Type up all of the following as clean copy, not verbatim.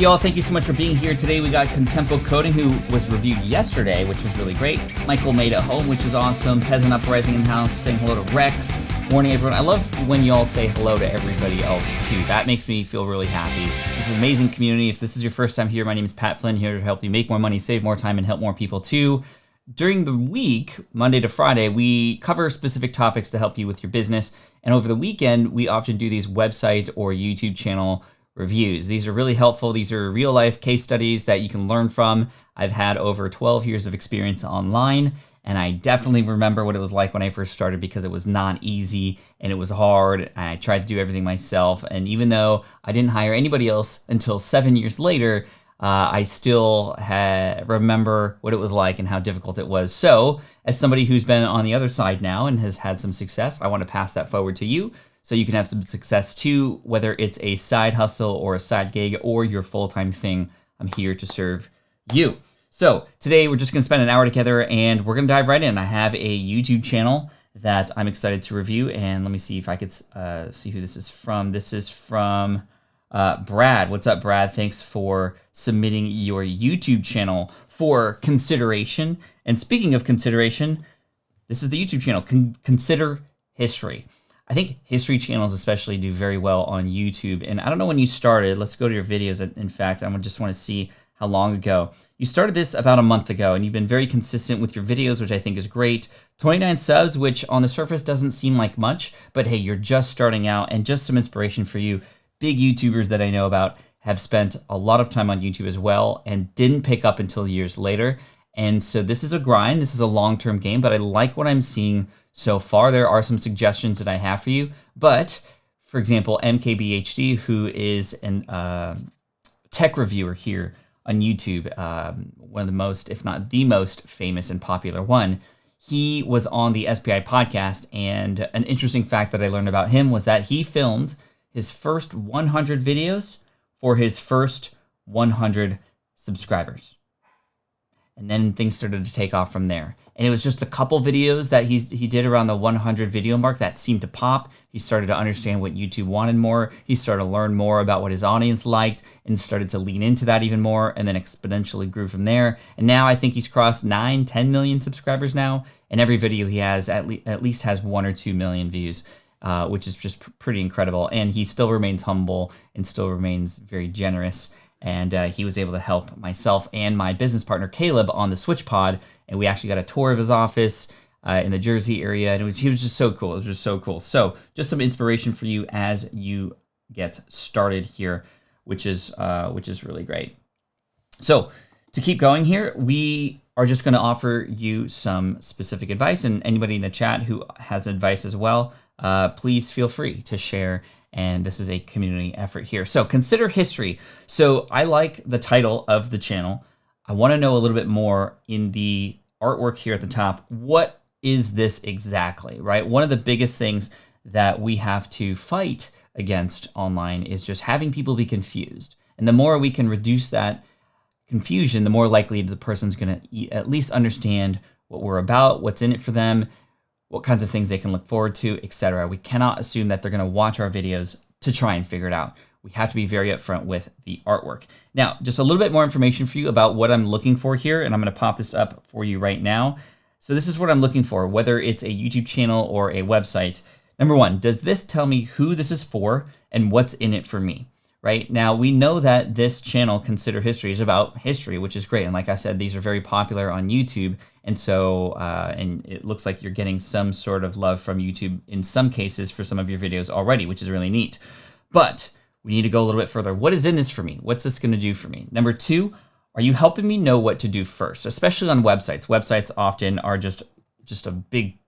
y'all? Thank you so much for being here. Today we got Contempo Coding, who was reviewed yesterday, which was really great. Michael made at home, which is awesome. Peasant Uprising in house, saying hello to Rex. Morning, everyone. I love when y'all say hello to everybody else, too. That makes me feel really happy. This is an amazing community. If this is your first time here, my name is Pat Flynn, here to help you make more money, save more time, and help more people, too. During the week, Monday to Friday, we cover specific topics to help you with your business. And over the weekend, we often do these website or YouTube channel reviews. These are really helpful. These are real life case studies that you can learn from. I've had over 12 years of experience online, and I definitely remember what it was like when I first started because it was not easy and it was hard. I tried to do everything myself. And even though I didn't hire anybody else until 7 years later, I still remember what it was like and how difficult it was. So as somebody who's been on the other side now and has had some success, I want to pass that forward to you so you can have some success too, whether it's a side hustle or a side gig or your full-time thing. I'm here to serve you. So today we're just going to spend an hour together and we're going to dive right in. I have a YouTube channel that I'm excited to review, and let me see if I could see who this is from. This is from Brad. What's up, Brad? Thanks for submitting your YouTube channel for consideration. And speaking of consideration, this is the YouTube channel, Consider History. I think history channels especially do very well on YouTube. And I don't know when you started. Let's go to your videos. In fact, I just want to see how long ago. You started this about a month ago, and you've been very consistent with your videos, which I think is great. 29 subs, which on the surface doesn't seem like much, but hey, you're just starting out, and just some inspiration for you. Big YouTubers that I know about have spent a lot of time on YouTube as well and didn't pick up until years later. And so this is a grind. This is a long-term game, but I like what I'm seeing so far. There are some suggestions that I have for you. But, for example, MKBHD, who is a tech reviewer here on YouTube, one of the most, if not the most famous and popular one, he was on the SPI podcast. And an interesting fact that I learned about him was that he filmed his first 100 videos for his first 100 subscribers. And then things started to take off from there. And it was just a couple videos that he did around the 100 video mark that seemed to pop. He started to understand what YouTube wanted more. He started to learn more about what his audience liked and started to lean into that even more, and then exponentially grew from there. And now I think he's crossed 9-10 million subscribers now. And every video he has at least has 1 or 2 million views. Which is just pretty incredible. And he still remains humble and still remains very generous. And he was able to help myself and my business partner, Caleb, on the Switch Pod. And we actually got a tour of his office in the Jersey area. And he was just so cool. It was just so cool. So just some inspiration for you as you get started here, which is really great. So to keep going here, we are just going to offer you some specific advice. And anybody in the chat who has advice as well, please feel free to share. And this is a community effort here. So Consider History. So I like the title of the channel. I want to know a little bit more in the artwork here at the top. What is this exactly, right? One of the biggest things that we have to fight against online is just having people be confused. And the more we can reduce that confusion, the more likely the person's going to at least understand what we're about, what's in it for them, what kinds of things they can look forward to, etc. We cannot assume that they're going to watch our videos to try and figure it out. We have to be very upfront with the artwork. Now, just a little bit more information for you about what I'm looking for here, and I'm going to pop this up for you right now. So this is what I'm looking for, whether it's a YouTube channel or a website. Number one, does this tell me who this is for and what's in it for me? Right now, we know that this channel, Consider History, is about history, which is great. And like I said, these are very popular on YouTube. And so, and it looks like you're getting some sort of love from YouTube in some cases for some of your videos already, which is really neat. But we need to go a little bit further. What is in this for me? What's this going to do for me? Number two, are you helping me know what to do first, especially on websites? Websites often are just a big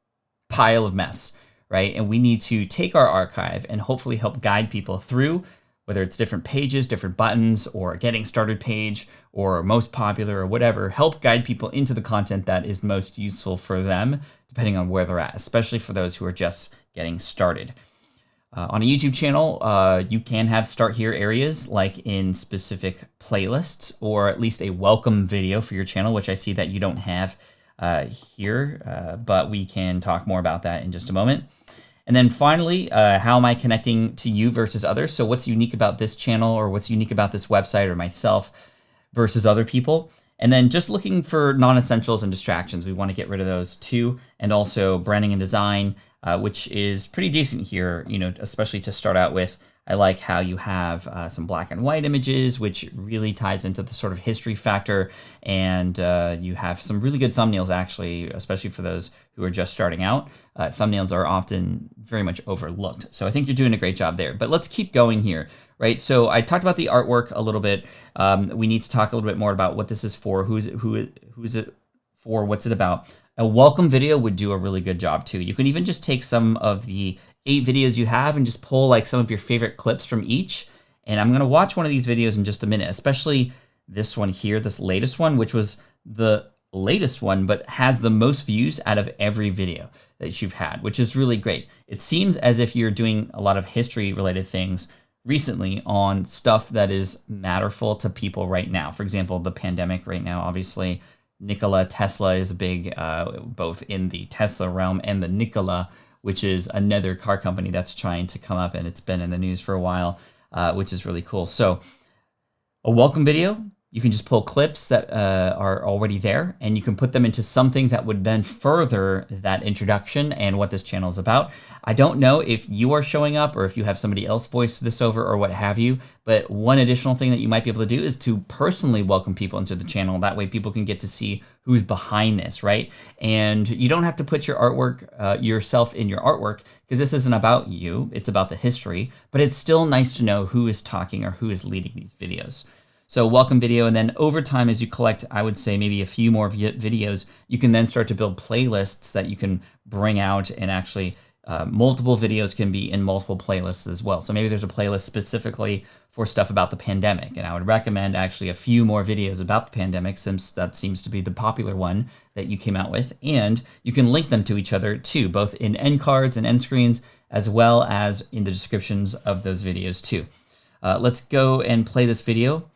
pile of mess, right? And we need to take our archive and hopefully help guide people through, whether it's different pages, different buttons, or a getting started page, or most popular, or whatever, help guide people into the content that is most useful for them, depending on where they're at, especially for those who are just getting started. On a YouTube channel, you can have start here areas like in specific playlists, or at least a welcome video for your channel, which I see that you don't have here, but we can talk more about that in just a moment. And then finally, how am I connecting to you versus others? So what's unique about this channel, or what's unique about this website or myself versus other people? And then just looking for non-essentials and distractions. We want to get rid of those too. And also branding and design, which is pretty decent here, especially to start out with. I like how you have some black and white images, which really ties into the sort of history factor. And you have some really good thumbnails, actually, especially for those who are just starting out. Thumbnails are often very much overlooked. So I think you're doing a great job there. But let's keep going here, right? So I talked about the artwork a little bit. We need to talk a little bit more about what this is for, who is it for, what's it about. A welcome video would do a really good job too. You can even just take some of the 8 videos you have and just pull like some of your favorite clips from each. And I'm gonna watch one of these videos in just a minute, especially this one here, this latest one, which was the latest one, but has the most views out of every video that you've had, which is really great. It seems as if you're doing a lot of history related things recently on stuff that is matterful to people right now. For example, the pandemic right now, obviously, Nikola Tesla is big, both in the Tesla realm and the Nikola, which is another car company that's trying to come up, and it's been in the news for a while, which is really cool. So a welcome video, you can just pull clips that are already there, and you can put them into something that would then further that introduction and what this channel is about. I don't know if you are showing up or if you have somebody else voice this over or what have you, but one additional thing that you might be able to do is to personally welcome people into the channel. That way people can get to see who's behind this, right? And you don't have to put your artwork, yourself in your artwork, because this isn't about you, it's about the history, but it's still nice to know who is talking or who is leading these videos. So welcome video, and then over time as you collect, I would say maybe a few more videos, you can then start to build playlists that you can bring out, and actually multiple videos can be in multiple playlists as well. So maybe there's a playlist specifically for stuff about the pandemic, and I would recommend actually a few more videos about the pandemic, since that seems to be the popular one that you came out with, and you can link them to each other too, both in end cards and end screens, as well as in the descriptions of those videos too. Let's go and play this video.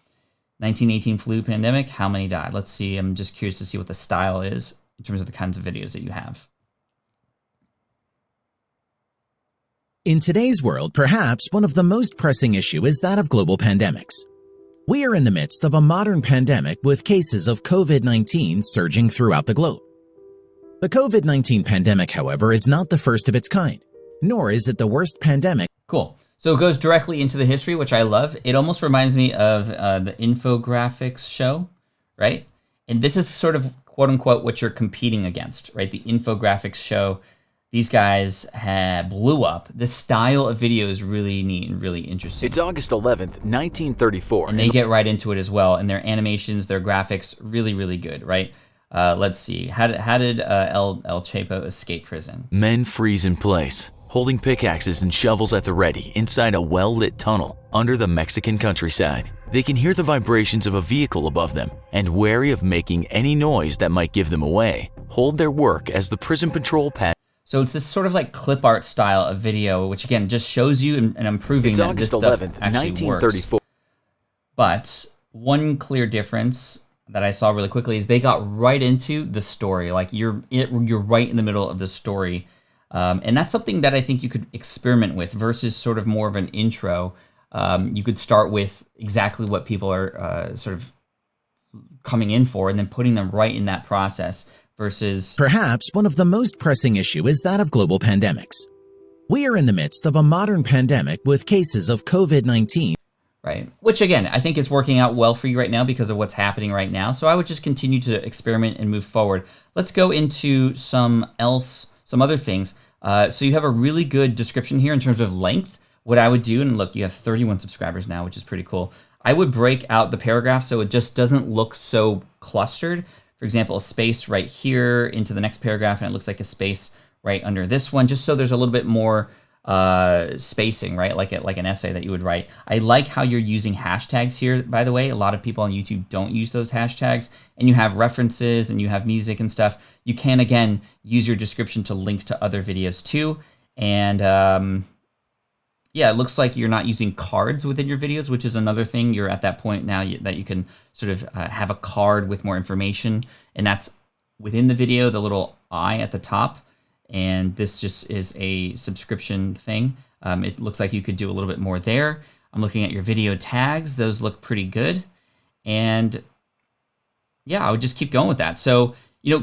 1918 flu pandemic, how many died? Let's see, I'm just curious to see what the style is in terms of the kinds of videos that you have. In today's world, perhaps one of the most pressing issues is that of global pandemics. We are in the midst of a modern pandemic with cases of COVID-19 surging throughout the globe. The COVID-19 pandemic, however, is not the first of its kind, nor is it the worst pandemic. Cool. So it goes directly into the history, which I love. It almost reminds me of the infographics show, right? And this is sort of quote unquote what you're competing against, right? The infographics show. These guys blew up. This style of video is really neat and really interesting. It's August 11th, 1934. And they get right into it as well. And their animations, their graphics, really, really good, right? Let's see. How did El Chapo escape prison? Men freeze in place, holding pickaxes and shovels at the ready inside a well-lit tunnel under the Mexican countryside. They can hear the vibrations of a vehicle above them, and wary of making any noise that might give them away, hold their work as the prison patrol So it's this sort of like clip art style of video, which again just shows you and I'm proving that this stuff actually works. But one clear difference that I saw really quickly is they got right into the story. Like you're right in the middle of the story. And that's something that I think you could experiment with versus sort of more of an intro. You could start with exactly what people are sort of coming in for and then putting them right in that process versus... Perhaps one of the most pressing issues is that of global pandemics. We are in the midst of a modern pandemic with cases of COVID-19. Right, which again, I think is working out well for you right now because of what's happening right now. So I would just continue to experiment and move forward. Let's go into some other things. So you have a really good description here in terms of length. What I would do, and look, you have 31 subscribers now, which is pretty cool. I would break out the paragraph so it just doesn't look so clustered. For example, a space right here into the next paragraph, and it looks like a space right under this one, just so there's a little bit more spacing, right? Like an essay that you would write. I like how you're using hashtags here, by the way. A lot of people on YouTube don't use those hashtags, and you have references and you have music and stuff. You can, again, use your description to link to other videos too. And yeah, it looks like you're not using cards within your videos, which is another thing. You're at that point now that you can sort of have a card with more information, and that's within the video, the little eye at the top. and this just is a subscription thing. It looks like you could do a little bit more there. I'm looking at your video tags. Those look pretty good. And yeah, I would just keep going with that. So,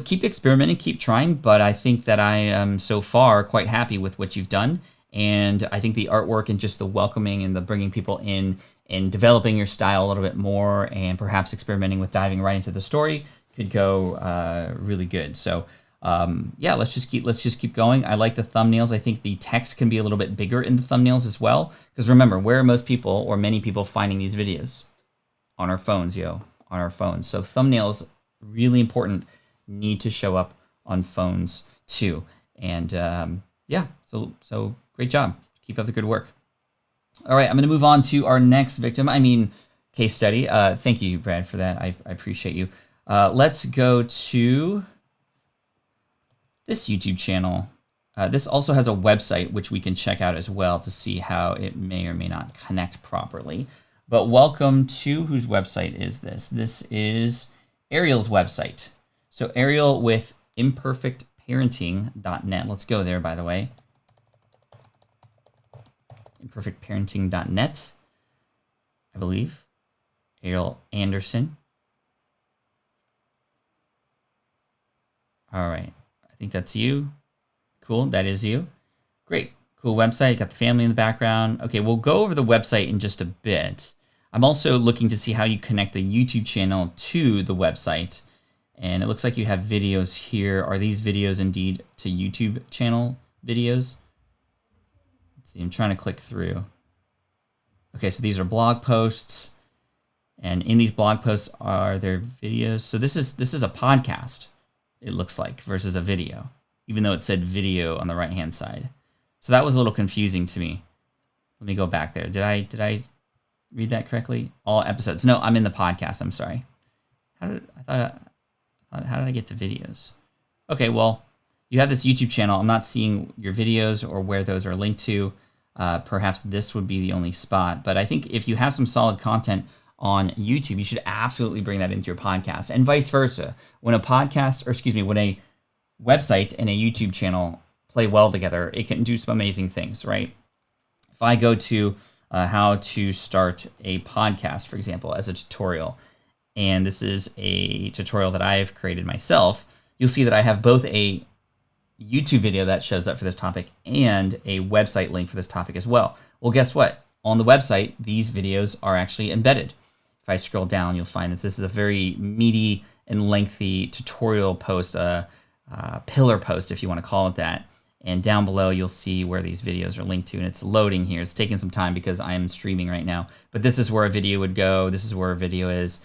keep experimenting, keep trying, but I think that I am so far quite happy with what you've done. And I think the artwork and just the welcoming and the bringing people in and developing your style a little bit more and perhaps experimenting with diving right into the story could go really good. So yeah, let's just keep going. I like the thumbnails. I think the text can be a little bit bigger in the thumbnails as well. Because remember, where are most people or many people finding these videos? On our phones, on our phones. So thumbnails, really important, need to show up on phones too. And yeah, so great job. Keep up the good work. All right, I'm going to move on to our next case study. Thank you, Brad, for that. I appreciate you. Let's go to this YouTube channel. This also has a website, which we can check out as well to see how it may or may not connect properly. But welcome to, whose website is this? This is Ariel's website. So Ariel with imperfectparenting.net. Let's go there, by the way. Imperfectparenting.net, I believe. Ariel Anderson. All right. I think that's you. Cool. That is you. Great. Cool website. Got the family in the background. Okay, we'll go over the website in just a bit. I'm also looking to see how you connect the YouTube channel to the website. And it looks like you have videos here. Are these videos indeed to YouTube channel videos? Let's see, I'm trying to click through. Okay, so these are blog posts. And in these blog posts are there videos. So this is a podcast, it looks like, versus a video, even though it said video on the right-hand side. So that was a little confusing to me. Let me go back there. Did I read that correctly? All episodes. No, I'm in the podcast. I'm sorry. How did I get to videos? Okay, well, you have this YouTube channel. I'm not seeing your videos or where those are linked to. Perhaps this would be the only spot. But I think if you have some solid content on YouTube, you should absolutely bring that into your podcast, and vice versa. When a website and a YouTube channel play well together, it can do some amazing things, right? If I go to how to start a podcast, for example, as a tutorial, and this is a tutorial that I've created myself, you'll see that I have both a YouTube video that shows up for this topic and a website link for this topic as well. Well, guess what? On the website, these videos are actually embedded. If I scroll down, you'll find that this is a very meaty and lengthy tutorial post, pillar post, if you want to call it that. And down below, you'll see where these videos are linked to, and it's loading here. It's taking some time because I am streaming right now. But this is where a video would go. This is where a video is.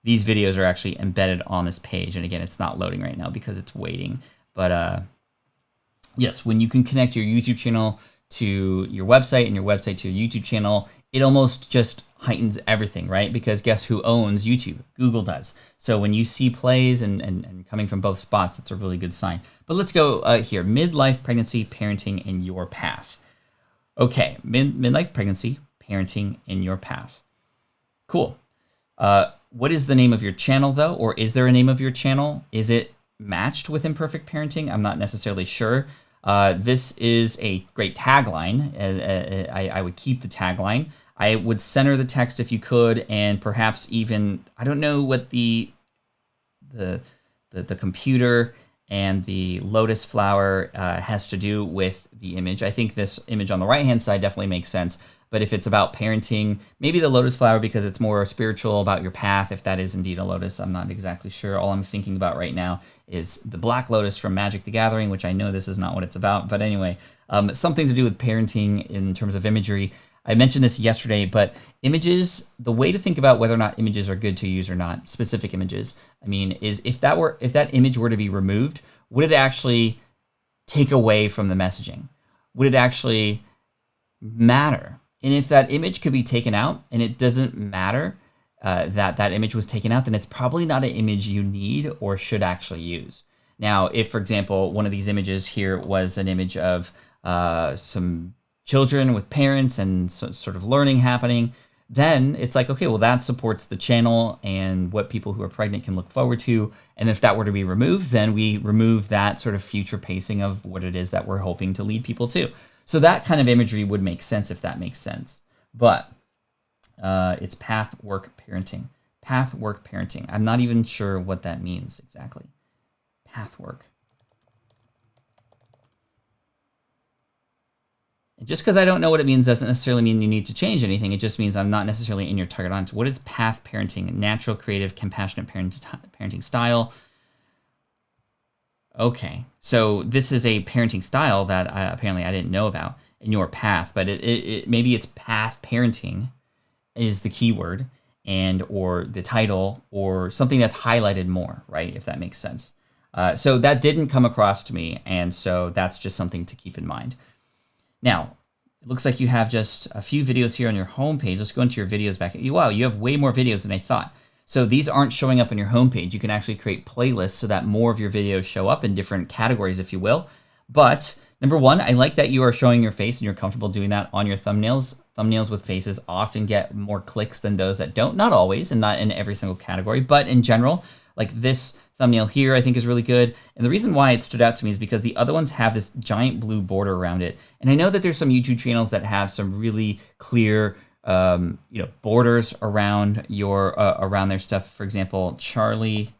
These videos are actually embedded on this page. And again, it's not loading right now because it's waiting. But yes, when you can connect your YouTube channel to your website and your website to your YouTube channel, it almost just heightens everything, right? Because guess who owns YouTube? Google does. So when you see plays and coming from both spots, it's a really good sign. But let's go here. Midlife pregnancy, parenting in your path. Okay, midlife pregnancy, parenting in your path. Cool. What is the name of your channel, though? Or is there a name of your channel? Is it matched with Imperfect Parenting? I'm not necessarily sure. This is a great tagline. I would keep the tagline. I would center the text if you could, and perhaps even, I don't know what the computer and the lotus flower has to do with the image. I think this image on the right-hand side definitely makes sense. But if it's about parenting, maybe the lotus flower because it's more spiritual about your path, if that is indeed a lotus. I'm not exactly sure. All I'm thinking about right now is the black lotus from Magic the Gathering, which I know this is not what it's about. But anyway, something to do with parenting in terms of imagery. I mentioned this yesterday, but images, the way to think about whether or not images are good to use or not, specific images, is if that image were to be removed, would it actually take away from the messaging? Would it actually matter? And if that image could be taken out and it doesn't matter that image was taken out, then it's probably not an image you need or should actually use. Now, if, for example, one of these images here was an image of some children with parents and sort of learning happening, then it's like, okay, well, that supports the channel and what people who are pregnant can look forward to. And if that were to be removed, then we remove that sort of future pacing of what it is that we're hoping to lead people to. So that kind of imagery would make sense if that makes sense. But it's path work parenting. Path work parenting. I'm not even sure what that means exactly. Path work. Just because I don't know what it means doesn't necessarily mean you need to change anything. It just means I'm not necessarily in your target audience. What is path parenting? Natural, creative, compassionate parenting style. Okay, so this is a parenting style that apparently I didn't know about in your path, but it maybe it's path parenting is the keyword and or the title or something that's highlighted more, right? If that makes sense. So that didn't come across to me, and so that's just something to keep in mind. Now, it looks like you have just a few videos here on your homepage. Let's go into your videos back. Wow, you have way more videos than I thought. So these aren't showing up on your homepage. You can actually create playlists so that more of your videos show up in different categories, if you will. But number one, I like that you are showing your face and you're comfortable doing that on your thumbnails. Thumbnails with faces often get more clicks than those that don't. Not always, and not in every single category, but in general, like this thumbnail here I think is really good. And the reason why it stood out to me is because the other ones have this giant blue border around it. And I know that there's some YouTube channels that have some really clear borders around your around their stuff. For example, Charlie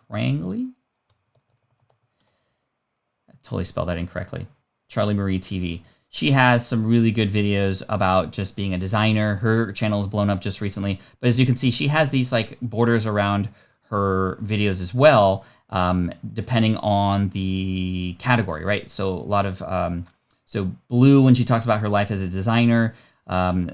Prangley. I totally spelled that incorrectly. Charlie Marie TV. She has some really good videos about just being a designer. Her channel is blown up just recently. But as you can see, she has these like borders around her videos as well, depending on the category, right? So a lot of, so blue when she talks about her life as a designer, I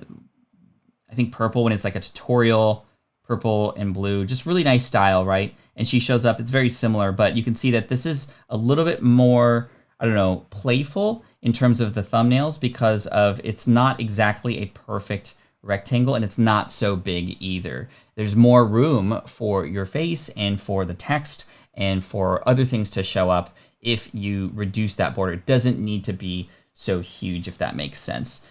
think purple when it's like a tutorial, purple and blue, just really nice style, right? And she shows up, it's very similar, but you can see that this is a little bit more, I don't know, playful in terms of the thumbnails because of it's not exactly a perfect rectangle and it's not so big either. There's more room for your face and for the text and for other things to show up if you reduce that border. It doesn't need to be so huge, if that makes sense.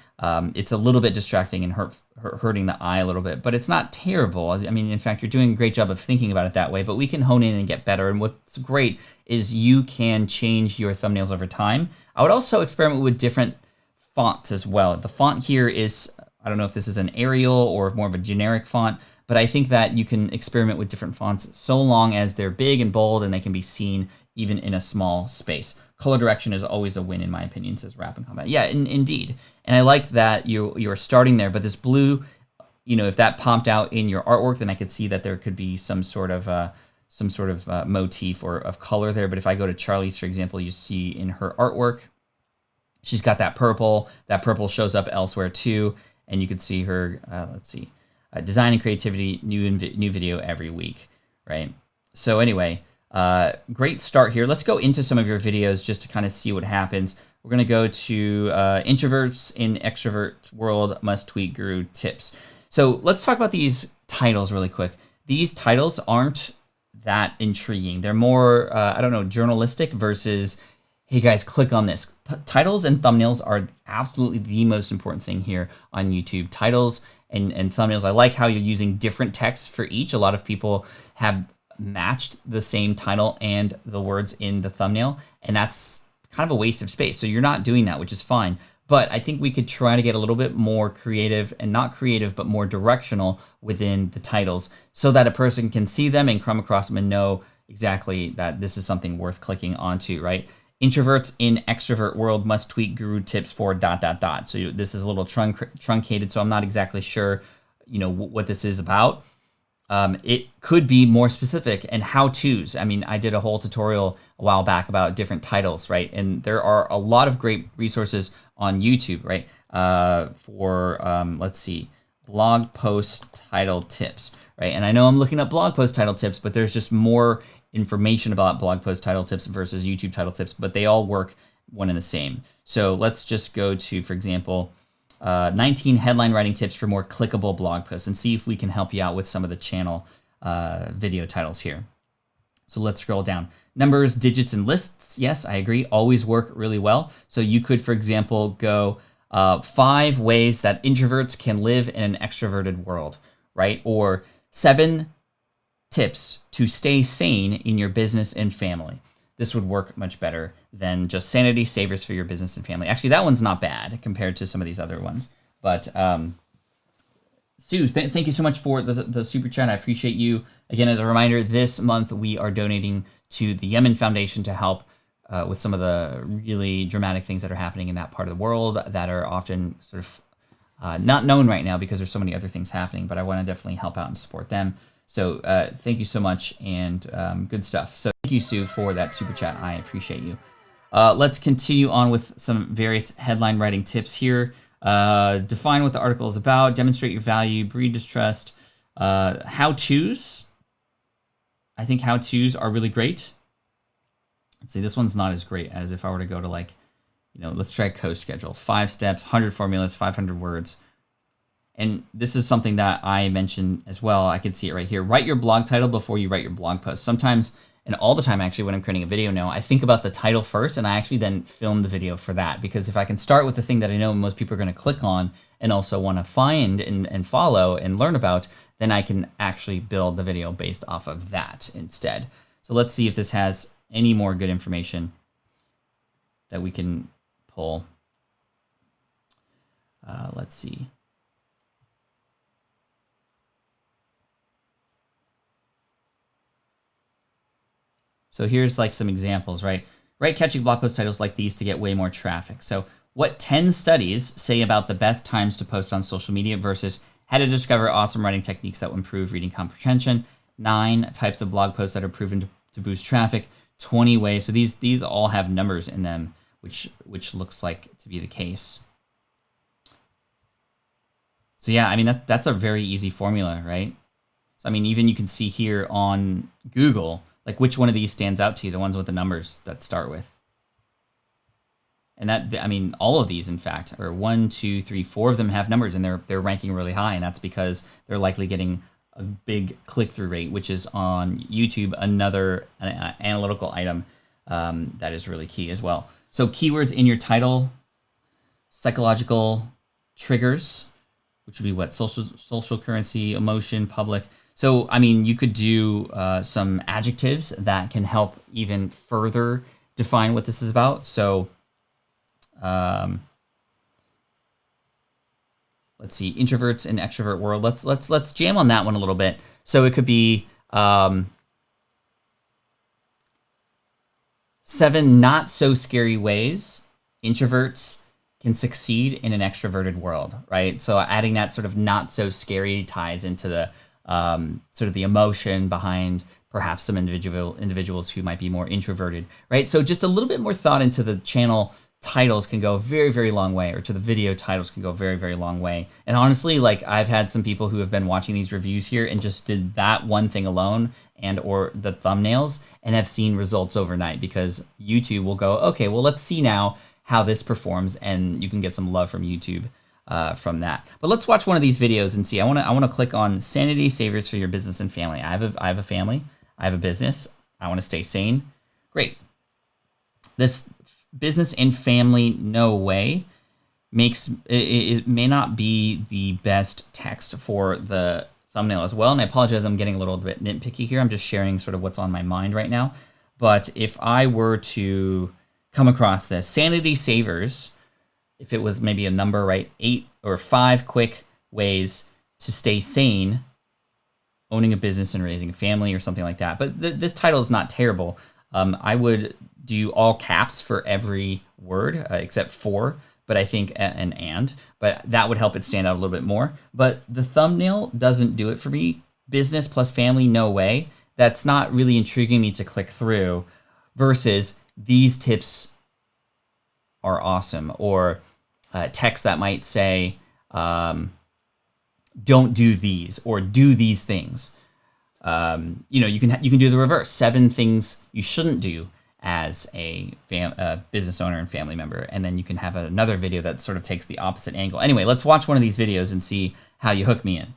It's a little bit distracting and hurting the eye a little bit, but it's not terrible. I mean, in fact, you're doing a great job of thinking about it that way, but we can hone in and get better. And what's great is you can change your thumbnails over time. I would also experiment with different fonts as well. The font here is, I don't know if this is an Arial or more of a generic font, but I think that you can experiment with different fonts so long as they're big and bold and they can be seen even in a small space. Color direction is always a win in my opinion, says Rap and Combat. Yeah, indeed. And I like that you're starting there, but this blue, if that popped out in your artwork, then I could see that there could be some sort of motif or of color there. But if I go to Charlie's, for example, you see in her artwork, she's got that purple. That purple shows up elsewhere too. And you can see her, design and creativity, new video every week, right? So anyway, great start here. Let's go into some of your videos just to kind of see what happens. We're gonna go to introverts in extrovert world must tweet guru tips. So let's talk about these titles really quick. These titles aren't that intriguing. They're more, journalistic versus, hey guys, click on this. Titles and thumbnails are absolutely the most important thing here on YouTube. Titles and thumbnails. I like how you're using different text for each. A lot of people have matched the same title and the words in the thumbnail, and that's kind of a waste of space. So you're not doing that, which is fine. But I think we could try to get a little bit more creative, and not creative, but more directional within the titles so that a person can see them and come across them and know exactly that this is something worth clicking onto, right? Introverts in extrovert world must tweet guru tips for ... So this is a little truncated, so I'm not exactly sure, what this is about. It could be more specific and how-tos. I mean, I did a whole tutorial a while back about different titles, right? And there are a lot of great resources on YouTube, right? Let's see, blog post title tips, right? And I know I'm looking up blog post title tips, but there's just more information about blog post title tips versus YouTube title tips, but they all work one and the same. So let's just go to, for example, 19 headline writing tips for more clickable blog posts and see if we can help you out with some of the channel video titles here. So let's scroll down. Numbers, digits, and lists. Yes, I agree. Always work really well. So you could, for example, go 5 ways that introverts can live in an extroverted world, right? Or 7 tips to stay sane in your business and family. This would work much better than just sanity savers for your business and family. Actually, that one's not bad compared to some of these other ones. But Sue, thank you so much for the super chat. I appreciate you. Again, as a reminder, this month we are donating to the Yemen Foundation to help with some of the really dramatic things that are happening in that part of the world that are often sort of not known right now because there's so many other things happening. But I want to definitely help out and support them. So thank you so much, and good stuff. So thank you, Sue, for that super chat. I appreciate you. Let's continue on with some various headline writing tips here. Define what the article is about, demonstrate your value, breed distrust, how-tos. I think how-tos are really great. Let's see, this one's not as great as if I were to go to let's try co-schedule. 5 steps, 100 formulas, 500 words. And this is something that I mentioned as well. I can see it right here. Write your blog title before you write your blog post. Sometimes, and all the time actually, when I'm creating a video now, I think about the title first, and I actually then film the video for that. Because if I can start with the thing that I know most people are going to click on and also want to find and follow and learn about, then I can actually build the video based off of that instead. So let's see if this has any more good information that we can pull. Let's see. So here's like some examples, right? Write catchy blog post titles like these to get way more traffic. So what 10 studies say about the best times to post on social media versus how to discover awesome writing techniques that will improve reading comprehension, 9 types of blog posts that are proven to boost traffic, 20 ways. So these all have numbers in them, which looks like to be the case. So yeah, I mean, that's a very easy formula, right? So I mean, even you can see here on Google, like which one of these stands out to you, the ones with the numbers that start with. And that, I mean, all of these, in fact, or 1, 2, 3, 4 of them have numbers, and they're ranking really high, and that's because they're likely getting a big click-through rate, which is on YouTube another analytical item that is really key as well. So keywords in your title, psychological triggers, which would be what? Social currency, emotion, public. So, I mean, you could do some adjectives that can help even further define what this is about. So, let's see, introverts and extrovert world. Let's jam on that one a little bit. So it could be 7 not so scary ways introverts can succeed in an extroverted world, right? So adding that sort of not so scary ties into the sort of the emotion behind perhaps some individuals who might be more introverted, right? So just a little bit more thought into the channel titles can go a very, very long way, or to the video titles can go a very, very long way. And honestly, like I've had some people who have been watching these reviews here and just did that one thing alone and or the thumbnails and have seen results overnight because YouTube will go, okay, well, let's see now how this performs, and you can get some love from YouTube from that. But let's watch one of these videos and see. I want to click on Sanity Savers for your business and family. I have a family. I have a business. I want to stay sane. Great. This business and family, no way, makes it may not be the best text for the thumbnail as well. And I apologize, I'm getting a little bit nitpicky here. I'm just sharing sort of what's on my mind right now. But if I were to come across this, Sanity Savers, if it was maybe a number, right, 8 or 5 quick ways to stay sane, owning a business and raising a family or something like that. But this title is not terrible. I would do all caps for every word except for, but I think but that would help it stand out a little bit more. But the thumbnail doesn't do it for me. Business plus family, no way. That's not really intriguing me to click through versus these tips are awesome, or text that might say, don't do these or do these things. You can do the reverse. 7 things you shouldn't do as a business owner and family member, and then you can have another video that sort of takes the opposite angle. Anyway, let's watch one of these videos and see how you hook me in.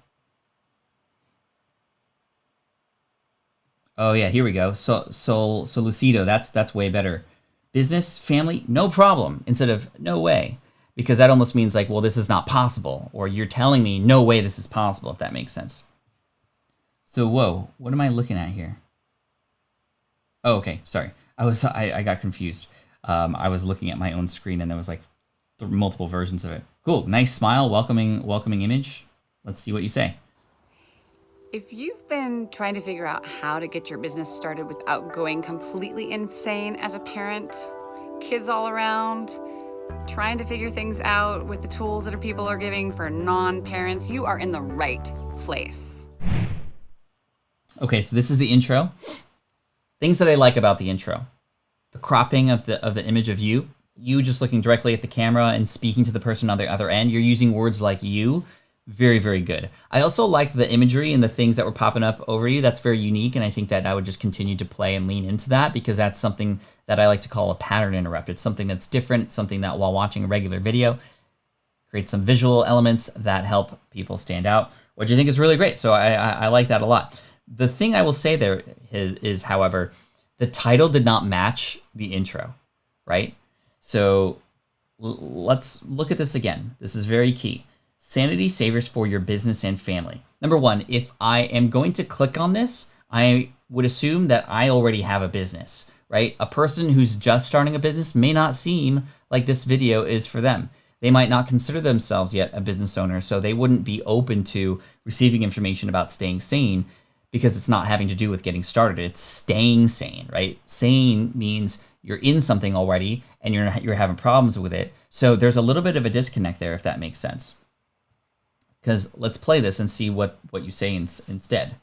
Oh yeah, here we go. So Lucido, that's way better. Business, family, no problem, instead of no way. because that almost means like, well, this is not possible, or you're telling me no way this is possible, if that makes sense. So, whoa, what am I looking at here? Oh, okay, sorry. I got confused. I was looking at my own screen and there was like multiple versions of it. Cool, nice smile, welcoming image. Let's see what you say. If you've been trying to figure out how to get your business started without going completely insane as a parent, kids all around, trying to figure things out with the tools that people are giving for non-parents, you are in the right place. Okay, so this is the intro. Things that I like about the intro. The cropping of the image of you just looking directly at the camera and speaking to the person on the other end. You're using words like you. Very, very good. I also like the imagery and the things that were popping up over you. That's very unique, and I think that I would just continue to play and lean into that because that's something that I like to call a pattern interrupt. It's something that's different. It's something that while watching a regular video, creates some visual elements that help people stand out, which I think is really great. So I like that a lot. The thing I will say there is, however, the title did not match the intro, right? So let's look at this again. This is very key. Sanity savers for your business and family. Number one, if I am going to click on this, I would assume that I already have a business, right? A person who's just starting a business may not seem like this video is for them. They might not consider themselves yet a business owner, so they wouldn't be open to receiving information about staying sane because it's not having to do with getting started. It's staying sane, right? Sane means you're in something already and you're having problems with it. So there's a little bit of a disconnect there, if that makes sense. Because let's play this and see what you say instead.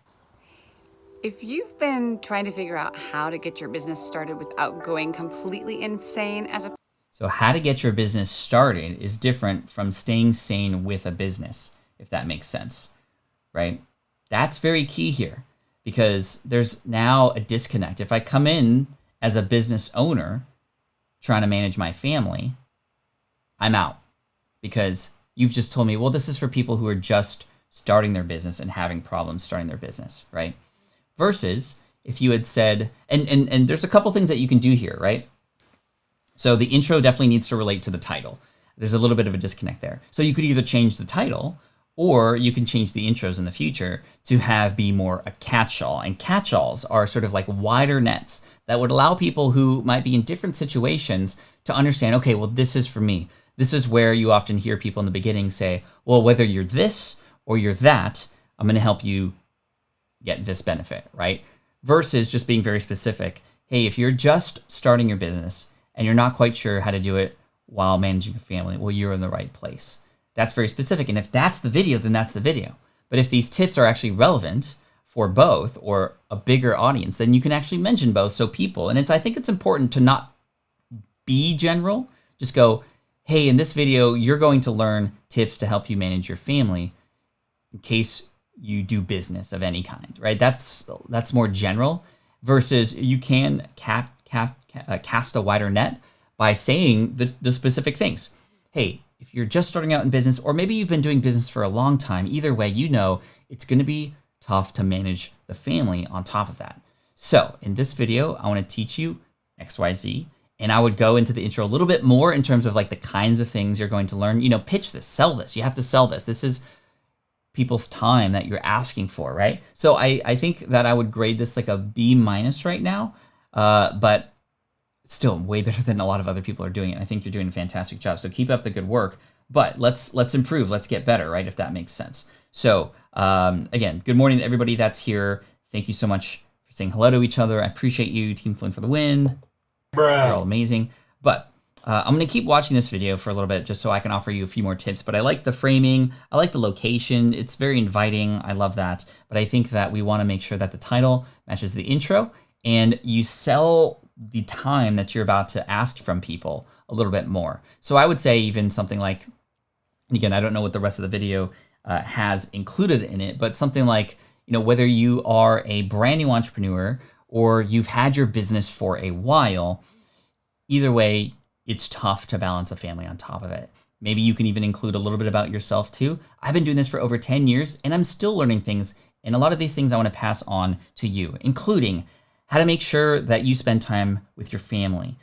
If you've been trying to figure out how to get your business started without going completely insane as a... So how to get your business started is different from staying sane with a business, if that makes sense, right? That's very key here because there's now a disconnect. If I come in as a business owner trying to manage my family, I'm out because you've just told me, well, this is for people who are just starting their business and having problems starting their business, right? Versus if you had said, and there's a couple things that you can do here, right? So the intro definitely needs to relate to the title. There's a little bit of a disconnect there. So you could either change the title or you can change the intros in the future to be more a catch-all. And catch-alls are sort of like wider nets that would allow people who might be in different situations to understand, okay, well, this is for me. This is where you often hear people in the beginning say, well, whether you're this or you're that, I'm going to help you get this benefit, right? Versus just being very specific. Hey, if you're just starting your business and you're not quite sure how to do it while managing a family, well, you're in the right place. That's very specific. And if that's the video, then that's the video. But if these tips are actually relevant for both or a bigger audience, then you can actually mention both. So people, and I think it's important to not be general, just go, hey, in this video, you're going to learn tips to help you manage your family in case you do business of any kind, right? That's more general versus you can cast a wider net by saying the specific things. Hey, if you're just starting out in business, or maybe you've been doing business for a long time, either way, you know it's going to be tough to manage the family on top of that. So in this video, I want to teach you XYZ. And I would go into the intro a little bit more in terms of like the kinds of things you're going to learn. You know, pitch this, sell this. You have to sell this. This is people's time that you're asking for, right? So I think that I would grade this like a B- right now, but still way better than a lot of other people are doing it. I think you're doing a fantastic job. So keep up the good work, but let's improve. Let's get better, right? If that makes sense. So again, good morning to everybody that's here. Thank you so much for saying hello to each other. I appreciate you, Team Flynn, for the win. You're all amazing. But I'm going to keep watching this video for a little bit just so I can offer you a few more tips. But I like the framing. I like the location. It's very inviting. I love that. But I think that we want to make sure that the title matches the intro and you sell the time that you're about to ask from people a little bit more. So I would say even something like, and again, I don't know what the rest of the video has included in it, but something like, you know, whether you are a brand new entrepreneur or you've had your business for a while, either way, it's tough to balance a family on top of it. Maybe you can even include a little bit about yourself too. I've been doing this for over 10 years and I'm still learning things. And a lot of these things I want to pass on to you, including how to make sure that you spend time with your family,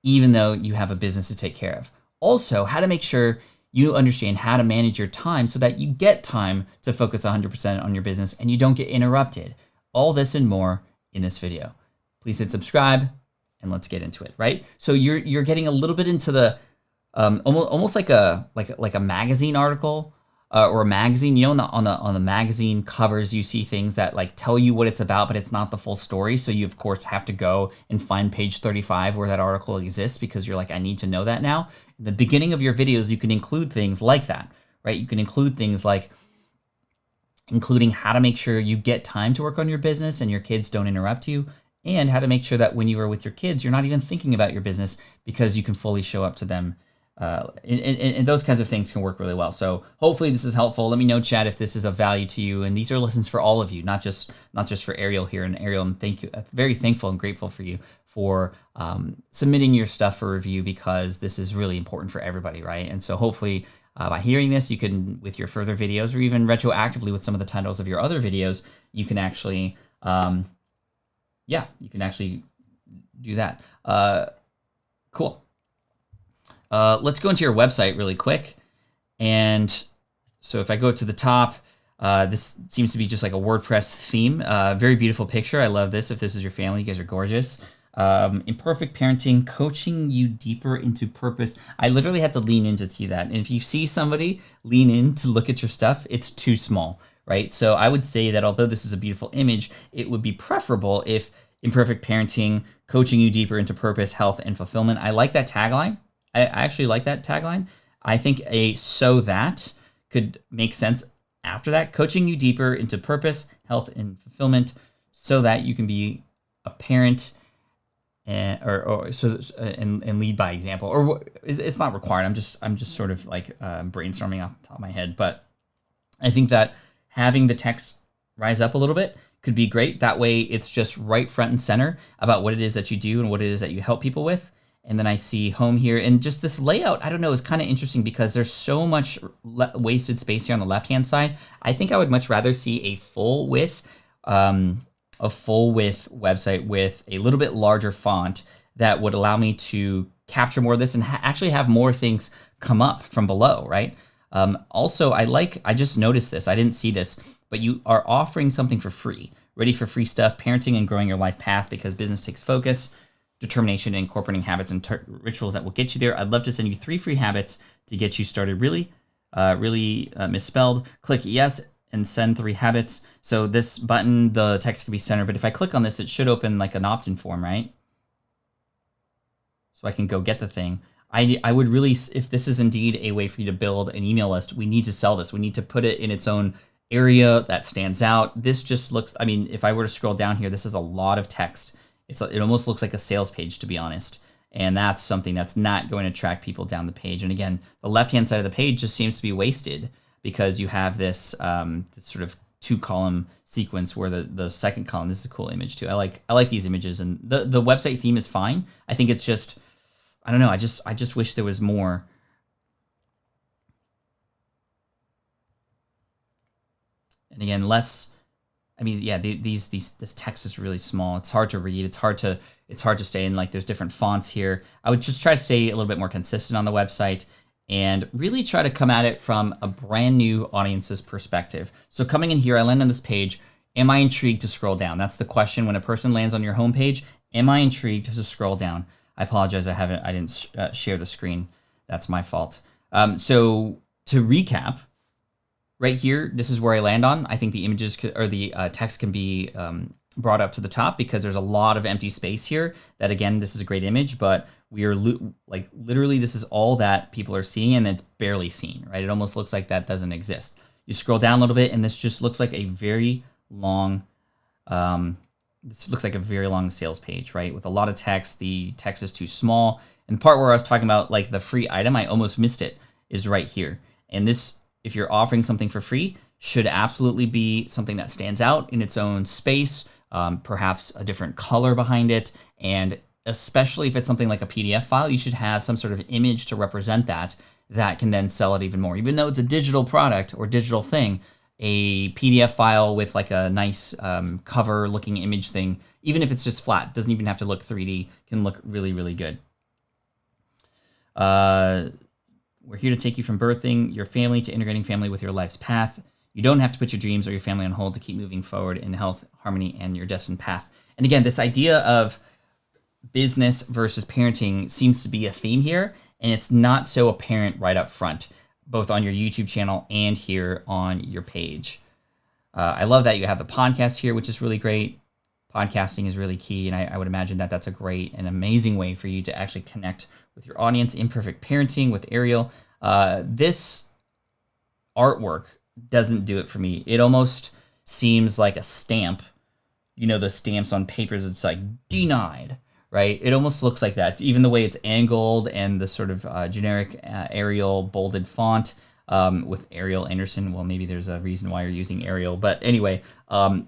even though you have a business to take care of. Also, how to make sure you understand how to manage your time so that you get time to focus 100% on your business and you don't get interrupted. All this and more in this video. Please hit subscribe and let's get into it, right? So you're getting a little bit into the almost like a magazine article or a magazine. You know, on the magazine covers, you see things that like tell you what it's about, but it's not the full story. So you of course have to go and find page 35 where that article exists because you're like, I need to know that now. In the beginning of your videos, you can include things like that, right? You can include things like including how to make sure you get time to work on your business and your kids don't interrupt you, and how to make sure that when you are with your kids, you're not even thinking about your business because you can fully show up to them. And those kinds of things can work really well. So hopefully this is helpful. Let me know, chat, if this is of value to you. And these are lessons for all of you, not just for Ariel here. And Ariel, I'm very thankful and grateful for you for submitting your stuff for review, because this is really important for everybody, right? And so hopefully by hearing this, you can, with your further videos or even retroactively with some of the titles of your other videos, you can actually, you can actually do that. Cool. Let's go into your website really quick. And so if I go to the top, this seems to be just like a WordPress theme. Very beautiful picture. I love this. If this is your family, you guys are gorgeous. Imperfect Parenting, coaching you deeper into purpose. I literally had to lean in to see that. And if you see somebody lean in to look at your stuff, it's too small, right? So I would say that although this is a beautiful image, it would be preferable if Imperfect Parenting, coaching you deeper into purpose, health, and fulfillment. I like that tagline. I actually like that tagline. I think a "so that" could make sense after that. Coaching you deeper into purpose, health, and fulfillment, so that you can be a parent and lead by example. Or it's not required. I'm just sort of like brainstorming off the top of my head. But I think that having the text rise up a little bit could be great. That way, it's just right front and center about what it is that you do and what it is that you help people with. And then I see home here, and just this layout, I don't know, is kind of interesting because there's so much wasted space here on the left-hand side. I think I would much rather see a full width website with a little bit larger font that would allow me to capture more of this and actually have more things come up from below, right? Also, I just noticed this. I didn't see this, but you are offering something for free. Ready for free stuff, parenting and growing your life path, because business takes focus, determination, and incorporating habits and rituals that will get you there. I'd love to send you 3 free habits to get you started. Really misspelled. Click yes and send 3 habits. So this button, the text can be centered, but if I click on this, it should open like an opt-in form, right? So I can go get the thing. I would really, if this is indeed a way for you to build an email list, we need to sell this. We need to put it in its own area that stands out. This just looks, I mean, if I were to scroll down here, this is a lot of text. It almost looks like a sales page, to be honest. And that's something that's not going to attract people down the page. And again, the left-hand side of the page just seems to be wasted because you have this, this sort of 2-column sequence where the second column, this is a cool image too. I like these images, and the website theme is fine. I think it's just, I don't know. I just wish there was more. And again, less. I mean, yeah, this text is really small. It's hard to read. It's hard to stay in. Like, there's different fonts here. I would just try to stay a little bit more consistent on the website and really try to come at it from a brand new audience's perspective. So coming in here, I land on this page. Am I intrigued to scroll down? That's the question when a person lands on your homepage. Am I intrigued to scroll down? I apologize. I didn't share the screen. That's my fault. So to recap. Right here, this is where I land on. I think the images the text can be brought up to the top because there's a lot of empty space here. That again, this is a great image, but we are literally this is all that people are seeing, and it's barely seen, right? It almost looks like that doesn't exist. You scroll down a little bit, and this just looks like a very long. This looks like a very long sales page, right? With a lot of text. The text is too small, and the part where I was talking about like the free item, I almost missed it, is right here, and this. If you're offering something for free, should absolutely be something that stands out in its own space, perhaps a different color behind it, and especially if it's something like a PDF file, you should have some sort of image to represent that can then sell it even more. Even though it's a digital product or digital thing, a PDF file with like a nice cover-looking image thing, even if it's just flat, doesn't even have to look 3D, can look really, really good. We're here to take you from birthing your family to integrating family with your life's path. You don't have to put your dreams or your family on hold to keep moving forward in health, harmony, and your destined path. And again, this idea of business versus parenting seems to be a theme here, and it's not so apparent right up front, both on your YouTube channel and here on your page. I love that you have the podcast here, which is really great. Podcasting is really key, and I would imagine that that's a great and amazing way for you to actually connect with your audience. Imperfect Parenting with Ariel. This artwork doesn't do it for me. It almost seems like a stamp. You know, the stamps on papers, it's like denied, right? It almost looks like that. Even the way it's angled and the sort of generic Arial bolded font with Ariel Anderson. Well, maybe there's a reason why you're using Ariel. But anyway,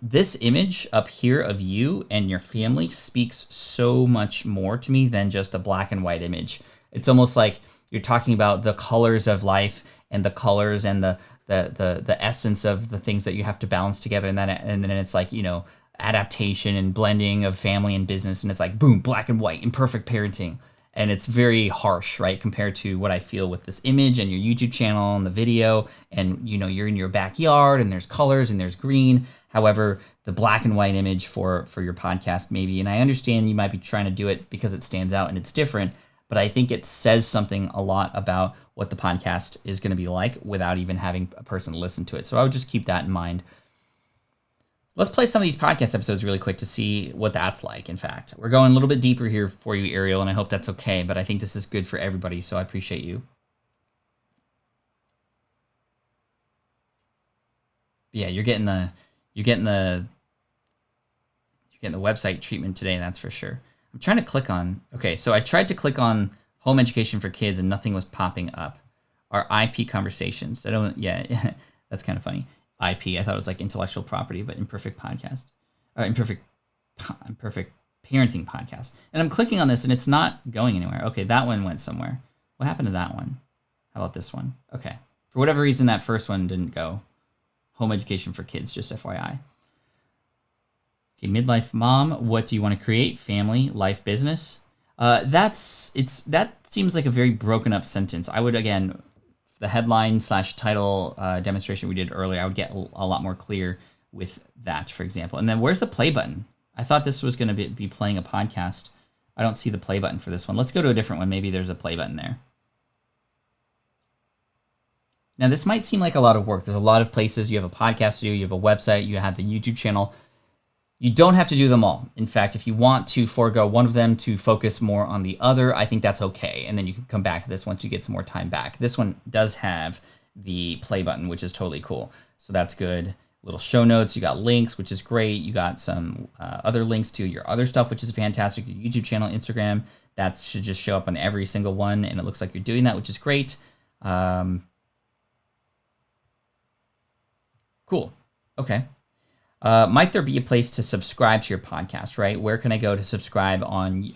this image up here of you and your family speaks so much more to me than just a black and white image. It's almost like you're talking about the colors of life and the colors and the essence of the things that you have to balance together. And then it's like, you know, adaptation and blending of family and business. And it's like, boom, black and white, imperfect parenting. And it's very harsh, right, compared to what I feel with this image and your YouTube channel and the video. And, you know, you're in your backyard and there's colors and there's green. However, the black and white image for your podcast maybe, and I understand you might be trying to do it because it stands out and it's different, but I think it says something a lot about what the podcast is going to be like without even having a person listen to it. So I would just keep that in mind. Let's play some of these podcast episodes really quick to see what that's like, in fact. We're going a little bit deeper here for you, Ariel, and I hope that's okay, but I think this is good for everybody, so I appreciate you. Yeah, you're getting the website treatment today, that's for sure. I'm trying to click on, okay, so I tried to click on home education for kids and nothing was popping up. Our IP conversations. Yeah, that's kind of funny. IP, I thought it was like intellectual property, but imperfect podcast, or imperfect parenting podcast. And I'm clicking on this and it's not going anywhere. Okay, that one went somewhere. What happened to that one? How about this one? Okay, for whatever reason, that first one didn't go. Home education for kids, just FYI. Okay, midlife mom, what do you want to create? Family, life, business. That seems like a very broken up sentence. I would, again, the headline/title demonstration we did earlier, I would get a lot more clear with that, for example. And then where's the play button? I thought this was going to be playing a podcast. I don't see the play button for this one. Let's go to a different one. Maybe there's a play button there. Now, this might seem like a lot of work. There's a lot of places. You have a podcast to do, you have a website, you have the YouTube channel. You don't have to do them all. In fact, if you want to forego one of them to focus more on the other, I think that's okay. And then you can come back to this once you get some more time back. This one does have the play button, which is totally cool. So that's good. Little show notes. You got links, which is great. You got some other links to your other stuff, which is fantastic. Your YouTube channel, Instagram, that should just show up on every single one. And it looks like you're doing that, which is great. Cool. Okay. Might there be a place to subscribe to your podcast, right? Where can I go to subscribe on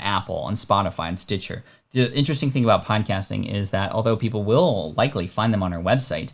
Apple, on Spotify, and Stitcher? The interesting thing about podcasting is that although people will likely find them on our website,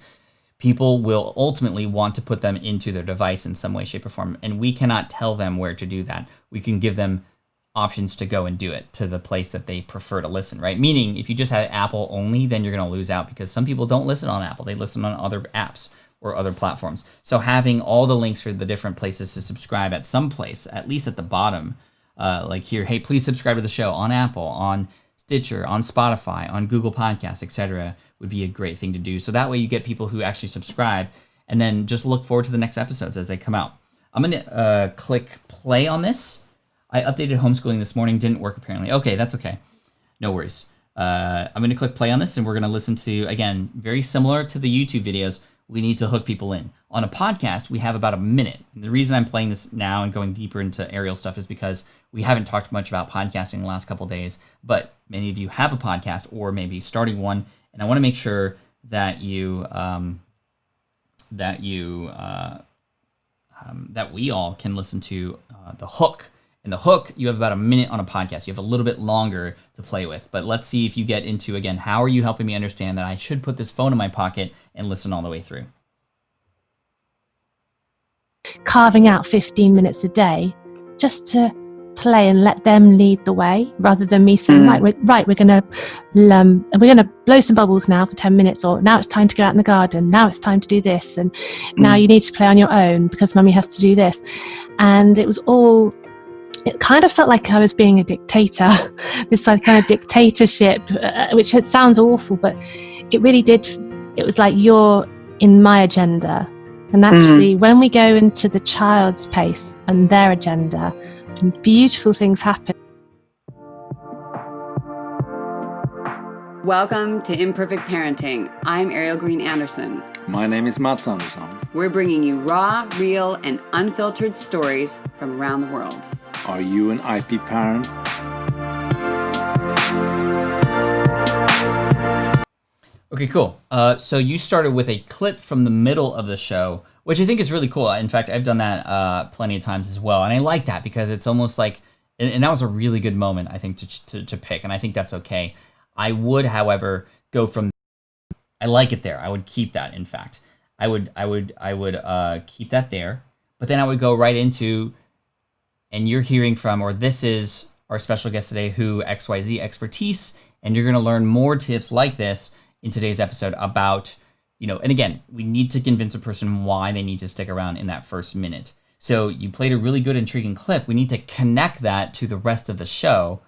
people will ultimately want to put them into their device in some way, shape, or form, and we cannot tell them where to do that. We can give them options to go and do it to the place that they prefer to listen, right? Meaning, if you just have Apple only, then you're going to lose out because some people don't listen on Apple. They listen on other apps or other platforms. So having all the links for the different places to subscribe at some place, at least at the bottom, like here, hey, please subscribe to the show on Apple, on Stitcher, on Spotify, on Google Podcasts, etc., would be a great thing to do. So that way you get people who actually subscribe and then just look forward to the next episodes as they come out. I'm going to click play on this. I updated homeschooling this morning. Didn't work apparently. Okay, that's okay. No worries. I'm going to click play on this and we're going to listen to, again, very similar to the YouTube videos, we need to hook people in. On a podcast, we have about a minute. And the reason I'm playing this now and going deeper into Ariel stuff is because we haven't talked much about podcasting the last couple of days, but many of you have a podcast or maybe starting one, and I want to make sure that that we all can listen to the hook. And the hook, you have about a minute on a podcast. You have a little bit longer to play with. But let's see if you get into, again, how are you helping me understand that I should put this phone in my pocket and listen all the way through? Carving out 15 minutes a day just to play and let them lead the way rather than me saying, we're going to blow some bubbles now for 10 minutes, or now it's time to go out in the garden, now it's time to do this, and now you need to play on your own because mummy has to do this. And it kind of felt like I was being a dictator, this like kind of dictatorship, which sounds awful, but it really did. It was like, you're in my agenda. And actually, when we go into the child's pace and their agenda, beautiful things happen. Welcome to Imperfect Parenting. I'm Ariel Green Anderson. My name is Mats Anderson. We're bringing you raw, real, and unfiltered stories from around the world. Are you an IP parent? Okay, cool. So you started with a clip from the middle of the show, which I think is really cool. In fact, I've done that plenty of times as well. And I like that because it's almost like, and that was a really good moment, I think, to pick. And I think that's okay. I would, however, go from, I like it there. I would keep that, in fact. I would keep that there. But then I would go right into, and you're hearing from, or this is our special guest today, who XYZ expertise, and you're going to learn more tips like this in today's episode about, and again, we need to convince a person why they need to stick around in that first minute. So you played a really good, intriguing clip. We need to connect that to the rest of the show.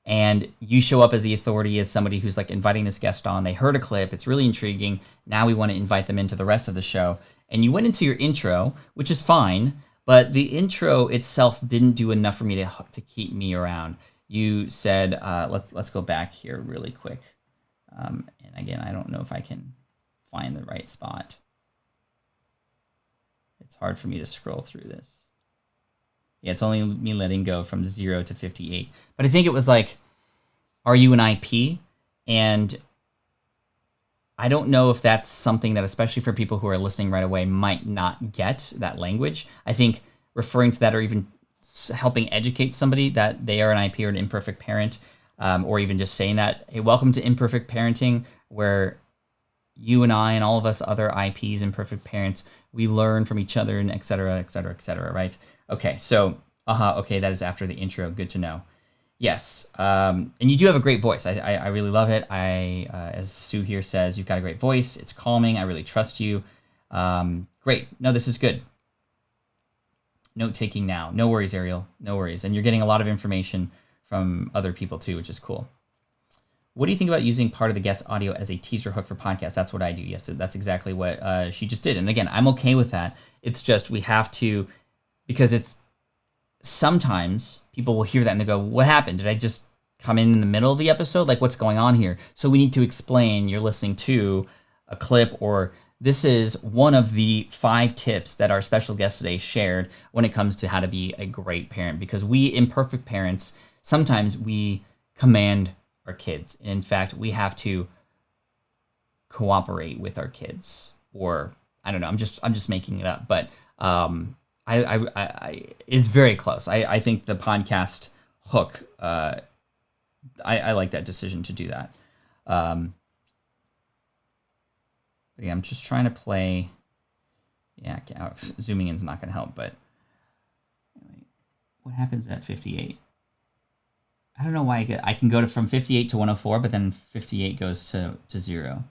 And you show up as the authority, as somebody who's like inviting this guest on. They heard a clip. It's really intriguing. Now we want to invite them into the rest of the show. And you went into your intro, which is fine, but the intro itself didn't do enough for me to keep me around. You said, let's go back here really quick. And again, I don't know if I can find the right spot. It's hard for me to scroll through this. Yeah, it's only me letting go from 0 to 58. But I think it was like, are you an IP? And I don't know if that's something that, especially for people who are listening right away, might not get that language. I think referring to that, or even helping educate somebody that they are an IP or an imperfect parent, or even just saying that, hey, welcome to Imperfect Parenting, where you and I and all of us other IPs, imperfect parents, we learn from each other, and et cetera, et cetera, et cetera, right? Okay, so, okay, that is after the intro. Good to know. Yes, and you do have a great voice. I really love it. As Sue here says, you've got a great voice. It's calming. I really trust you. Great. No, this is good. Note taking now. No worries, Ariel. No worries. And you're getting a lot of information from other people too, which is cool. What do you think about using part of the guest audio as a teaser hook for podcasts? That's what I do. Yes, that's exactly what she just did. And again, I'm okay with that. It's just we have to, because it's sometimes people will hear that and they go, what happened? Did I just come in the middle of the episode? Like, what's going on here? So we need to explain you're listening to a clip, or this is one of the 5 tips that our special guest today shared when it comes to how to be a great parent. Because we imperfect parents, sometimes we command our kids. In fact, we have to cooperate with our kids, or I don't know. I'm just making it up, but it's very close. I think the podcast hook. I like that decision to do that. Yeah, I'm just trying to play. Yeah, zooming in is not going to help. But what happens at 58? I don't know why I can go from 58 to 104, but then 58 goes to 0.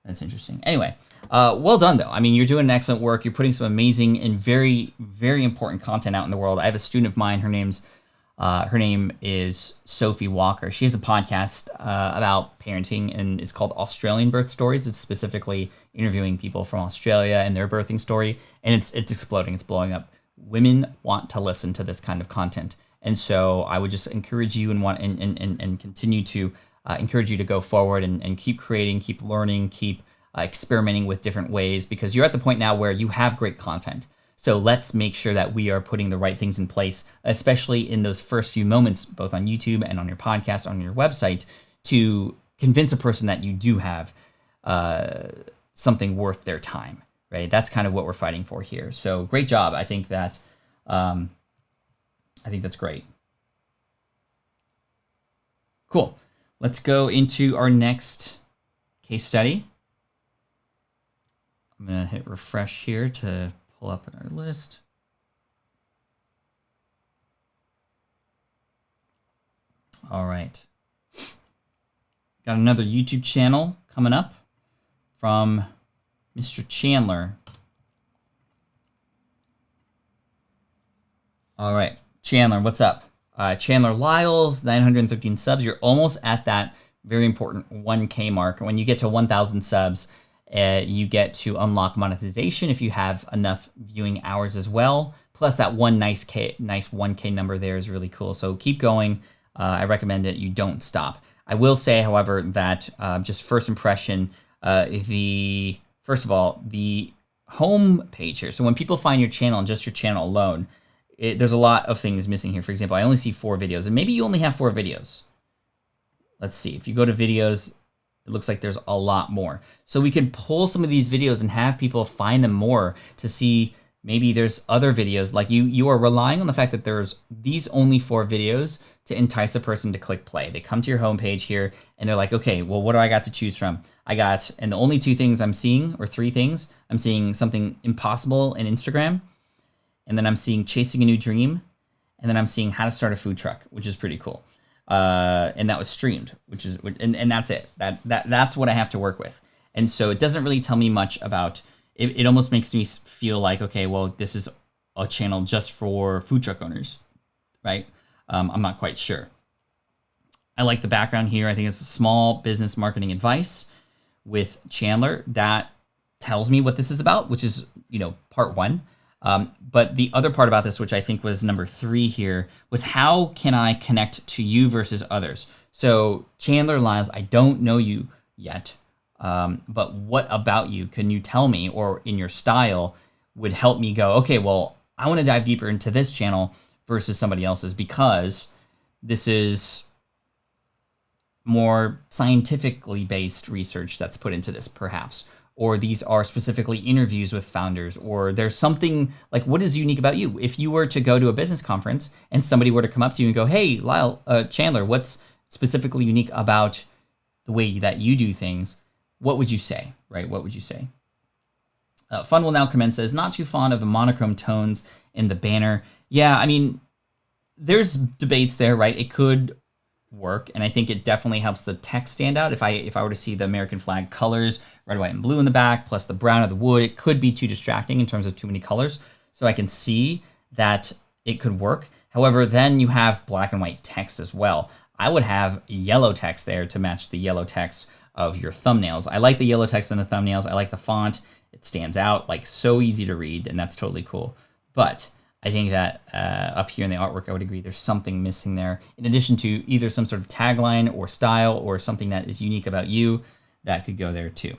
That's interesting. Anyway, well done, though. I mean, you're doing excellent work. You're putting some amazing and very, very important content out in the world. I have a student of mine. Her name is Sophie Walker. She has a podcast about parenting, and it's called Australian Birth Stories. It's specifically interviewing people from Australia and their birthing story, and it's exploding. It's blowing up. Women want to listen to this kind of content, and so I would just encourage you and continue to encourage you to go forward and keep creating, keep learning, keep experimenting with different ways, because you're at the point now where you have great content. So let's make sure that we are putting the right things in place, especially in those first few moments, both on YouTube and on your podcast, on your website, to convince a person that you do have something worth their time, right? That's kind of what we're fighting for here. So great job. I think that's great. Cool. Let's go into our next case study. I'm going to hit refresh here to pull up in our list. All right. Got another YouTube channel coming up from Mr. Chandler. All right, Chandler, what's up? Chandler Lyle's 915 subs. You're almost at that very important 1K mark. When you get to 1,000 subs, you get to unlock monetization if you have enough viewing hours as well. Plus that nice 1K number there is really cool. So keep going. I recommend that you don't stop. I will say, however, that just first impression, first of all, the home page here. So when people find your channel and just your channel alone, there's a lot of things missing here. For example, I only see 4 videos, and maybe you only have 4 videos. Let's see. If you go to videos, it looks like there's a lot more. So we could pull some of these videos and have people find them more to see maybe there's other videos. Like you are relying on the fact that there's these only 4 videos to entice a person to click play. They come to your homepage here and they're like, okay, well, what do I got to choose from? And the only 2 things I'm seeing, or 3 things, I'm seeing something impossible in Instagram, and then I'm seeing chasing a new dream, and then I'm seeing how to start a food truck, which is pretty cool. And that was streamed, and that's it. That's what I have to work with. And so it doesn't really tell me much about it. It almost makes me feel like, okay, well, this is a channel just for food truck owners, right? I'm not quite sure. I like the background here. I think it's a small business marketing advice with Chandler. That tells me what this is about, which is, part 1. But the other part about this, which I think was number 3 here, was how can I connect to you versus others? So Chandler Lyles, I don't know you yet, but what about you can you tell me, or in your style, would help me go, okay, well, I want to dive deeper into this channel versus somebody else's, because this is more scientifically based research that's put into this, perhaps. Or these are specifically interviews with founders, or there's something like, what is unique about you? If you were to go to a business conference and somebody were to come up to you and go, hey, Chandler, what's specifically unique about the way that you do things? What would you say, right? What would you say? Fun will now commence says, not too fond of the monochrome tones in the banner. Yeah, I mean, there's debates there, right? It could work, and I think it definitely helps the text stand out. If I were to see the American flag colors, red, white, and blue in the back, plus the brown of the wood, it could be too distracting in terms of too many colors. So I can see that it could work. However, then you have black and white text as well. I would have yellow text there to match the yellow text of your thumbnails. I like the yellow text in the thumbnails. I like the font. It stands out, like so easy to read, and that's totally cool. But I think that up here in the artwork, I would agree there's something missing there. In addition to either some sort of tagline or style or something that is unique about you, that could go there too.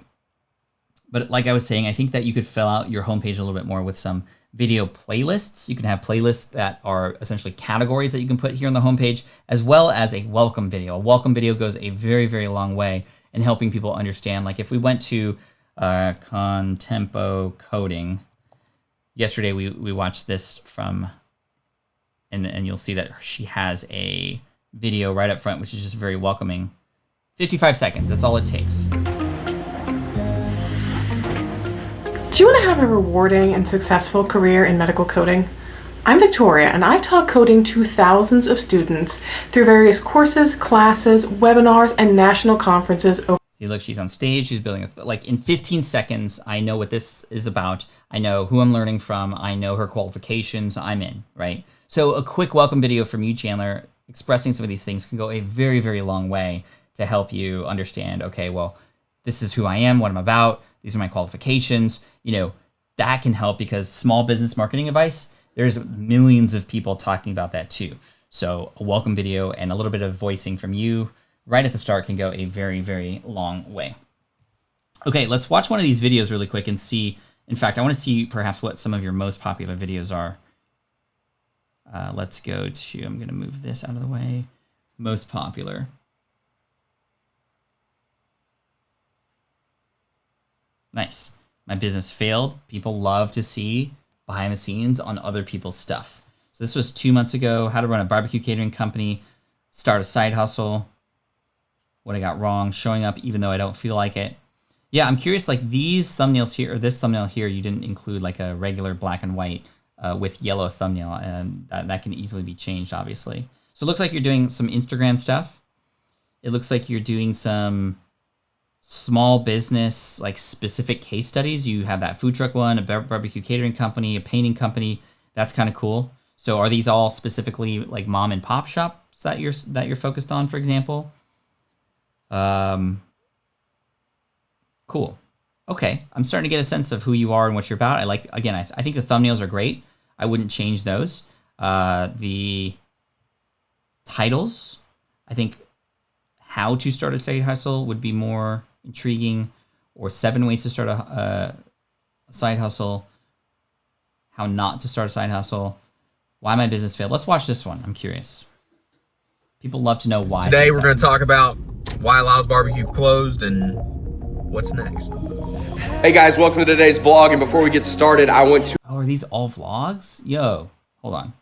But like I was saying, I think that you could fill out your homepage a little bit more with some video playlists. You can have playlists that are essentially categories that you can put here on the homepage, as well as a welcome video. A welcome video goes a very, very long way in helping people understand. Like if we went to Contempo Coding, yesterday we watched this from, and you'll see that she has a video right up front, which is just very welcoming. 55 seconds, that's all it takes. Do you want to have a rewarding and successful career in medical coding? I'm Victoria, and I've taught coding to thousands of students through various courses, classes, webinars, and national conferences. See, look, she's on stage, she's building like in 15 seconds, I know what this is about. I know who I'm learning from. I know her qualifications. I'm in, right? So a quick welcome video from you, Chandler, expressing some of these things can go a very, very long way to help you understand, okay, well, this is who I am, what I'm about. These are my qualifications. That can help, because small business marketing advice, there's millions of people talking about that too. So a welcome video and a little bit of voicing from you right at the start can go a very, very long way. Okay, let's watch one of these videos really quick and see. In fact, I want to see perhaps what some of your most popular videos are. Let's go to, I'm going to move this out of the way. Most popular. Nice. My business failed. People love to see behind the scenes on other people's stuff. So this was 2 months ago. How to run a barbecue catering company, start a side hustle, what I got wrong, showing up even though I don't feel like it. Yeah, I'm curious, like these thumbnails here, or this thumbnail here, you didn't include like a regular black and white with yellow thumbnail, and that can easily be changed, obviously. So it looks like you're doing some Instagram stuff. It looks like you're doing some small business, like specific case studies. You have that food truck one, a barbecue catering company, a painting company. That's kind of cool. So are these all specifically like mom and pop shops that you're focused on, for example? Cool. Okay, I'm starting to get a sense of who you are and what you're about. I think the thumbnails are great. I wouldn't change those. The titles, I think how to start a side hustle would be more intriguing, or 7 ways to start a side hustle, how not to start a side hustle, why my business failed. Let's watch this one. I'm curious. People love to know why. Today we're going to talk about why Lyle's Barbecue closed and what's next. Hey guys, welcome to today's vlog, and before we get started, I want to... Oh, are these all vlogs? Yo, hold on.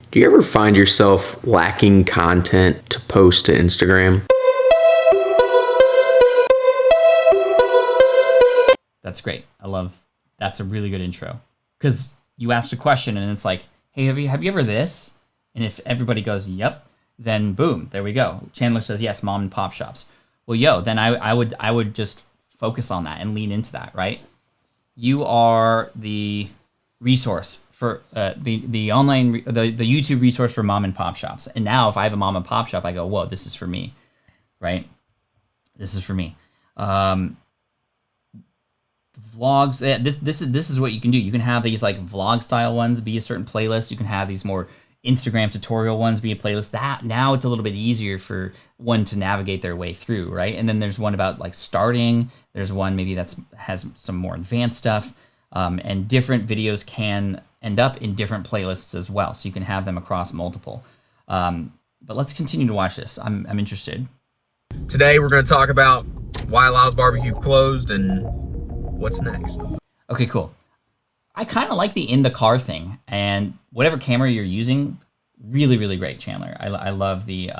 Do you ever find yourself lacking content to post to Instagram? That's great. That's a really good intro. Because you asked a question and it's like, hey, have you ever this? And if everybody goes, yep, then boom, there we go. Chandler says, yes, mom and pop shops. Well, then I would just focus on that and lean into that, right? You are the resource for the online, the YouTube resource for mom and pop shops. And now if I have a mom and pop shop, I go, whoa, this is for me, right? This is for me. Vlogs, this is what you can do. You can have these like vlog style ones be a certain playlist. You can have these more Instagram tutorial ones be a playlist. That now it's a little bit easier for one to navigate their way through, right? And then there's one about like starting. There's one maybe has some more advanced stuff, and different videos can end up in different playlists as well. So you can have them across multiple. But let's continue to watch this. I'm interested. Today we're going to talk about why Lyle's Barbecue closed and what's next. Okay, cool. I kind of like the in the car thing, and whatever camera you're using, really, really great, Chandler. I love the,